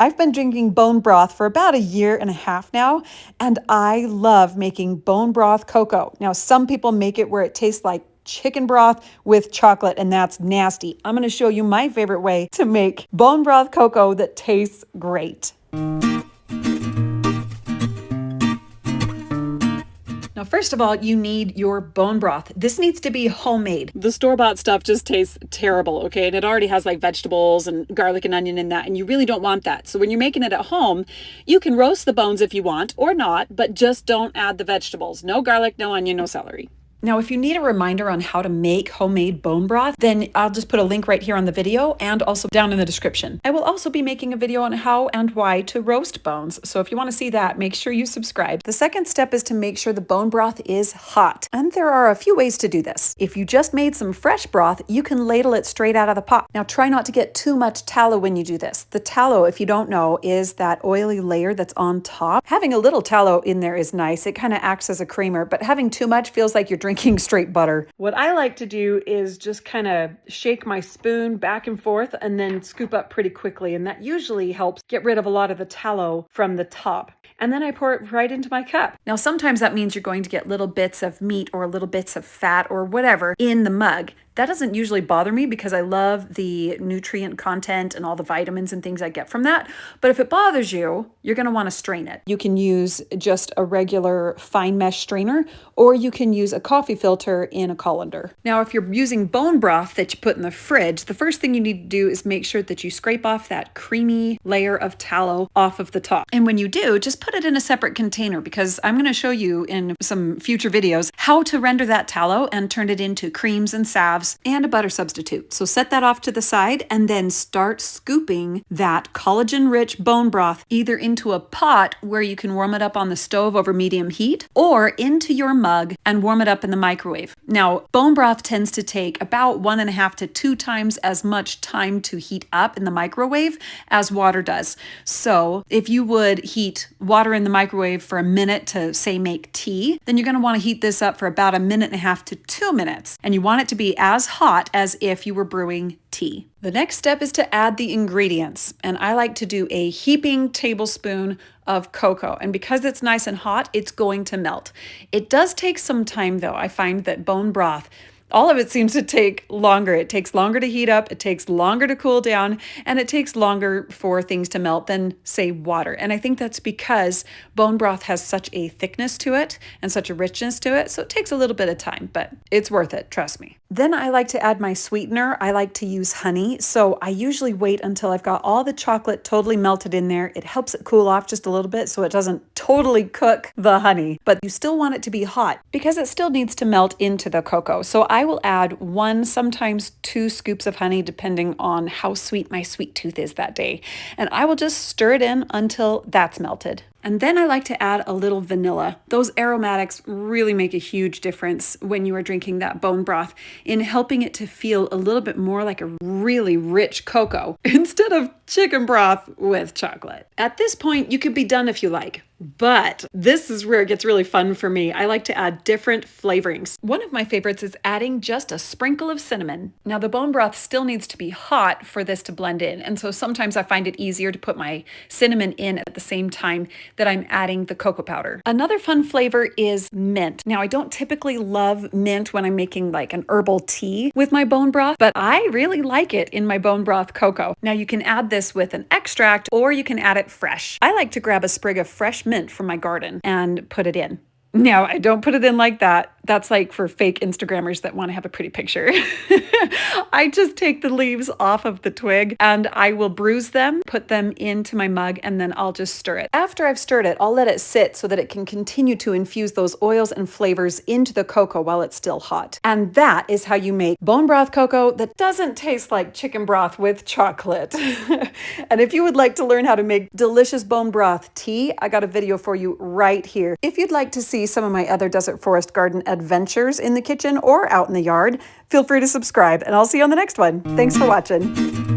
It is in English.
I've been drinking bone broth for about a year and a half now, and I love making bone broth cocoa. Now, some people make it where it tastes like chicken broth with chocolate, and that's nasty. I'm going to show you my favorite way to make bone broth cocoa that tastes great. Now, first of all, you need your bone broth. This needs to be homemade. The store-bought stuff just tastes terrible, okay? And it already has like vegetables and garlic and onion in that, and you really don't want that. So when you're making it at home, you can roast the bones if you want or not, but just don't add the vegetables. No garlic, no onion, no celery. Now, if you need a reminder on how to make homemade bone broth, then I'll just put a link right here on the video and also down in the description. I will also be making a video on how and why to roast bones. So if you want to see that, make sure you subscribe. The second step is to make sure the bone broth is hot. And there are a few ways to do this. If you just made some fresh broth, you can ladle it straight out of the pot. Now, try not to get too much tallow when you do this. The tallow, if you don't know, is that oily layer that's on top. Having a little tallow in there is nice. It kind of acts as a creamer, but having too much feels like you're drinking straight butter. What I like to do is just kind of shake my spoon back and forth and then scoop up pretty quickly. And that usually helps get rid of a lot of the tallow from the top. And then I pour it right into my cup. Now, sometimes that means you're going to get little bits of meat or little bits of fat or whatever in the mug. That doesn't usually bother me because I love the nutrient content and all the vitamins and things I get from that. But if it bothers you, you're going to want to strain it. You can use just a regular fine mesh strainer, or you can use a coffee filter in a colander. Now, if you're using bone broth that you put in the fridge, the first thing you need to do is make sure that you scrape off that creamy layer of tallow off of the top. And when you do, just put it in a separate container, because I'm going to show you in some future videos how to render that tallow and turn it into creams and salves and a butter substitute. So set that off to the side and then start scooping that collagen-rich bone broth either into a pot where you can warm it up on the stove over medium heat, or into your mug and warm it up in the microwave. Now, bone broth tends to take about 1.5 to 2 times as much time to heat up in the microwave as water does. So if you would heat water in the microwave for a minute to, say, make tea, then you're going to want to heat this up for about 1.5 to 2 minutes. And you want it to be as hot as if you were brewing tea. The next step is to add the ingredients. And I like to do a heaping tablespoon of cocoa. And because it's nice and hot, it's going to melt. It does take some time though. I find that bone broth, all of it seems to take longer. It takes longer to heat up, it takes longer to cool down, and it takes longer for things to melt than, say, water. And I think that's because bone broth has such a thickness to it and such a richness to it, so it takes a little bit of time, but it's worth it, trust me. Then I like to add my sweetener. I like to use honey, so I usually wait until I've got all the chocolate totally melted in there. It helps it cool off just a little bit so it doesn't totally cook the honey, but you still want it to be hot because it still needs to melt into the cocoa. So I will add 1, sometimes 2 scoops of honey depending on how sweet my sweet tooth is that day. And I will just stir it in until that's melted. And then I like to add a little vanilla. Those aromatics really make a huge difference when you are drinking that bone broth in helping it to feel a little bit more like a really rich cocoa instead of chicken broth with chocolate. At this point, you could be done if you like. But this is where it gets really fun for me. I like to add different flavorings. One of my favorites is adding just a sprinkle of cinnamon. Now, the bone broth still needs to be hot for this to blend in. And so sometimes I find it easier to put my cinnamon in at the same time that I'm adding the cocoa powder. Another fun flavor is mint. Now, I don't typically love mint when I'm making like an herbal tea with my bone broth, but I really like it in my bone broth cocoa. Now, you can add this with an extract or you can add it fresh. I like to grab a sprig of fresh mint from my garden and put it in. Now, I don't put it in like that. That's like for fake Instagrammers that want to have a pretty picture. I just take the leaves off of the twig and I will bruise them, put them into my mug, and then I'll just stir it. After I've stirred it, I'll let it sit so that it can continue to infuse those oils and flavors into the cocoa while it's still hot. And that is how you make bone broth cocoa that doesn't taste like chicken broth with chocolate. And if you would like to learn how to make delicious bone broth tea, I got a video for you right here. If you'd like to see some of my other desert forest garden adventures in the kitchen or out in the yard, feel free to subscribe and I'll see you on the next one. Thanks for watching.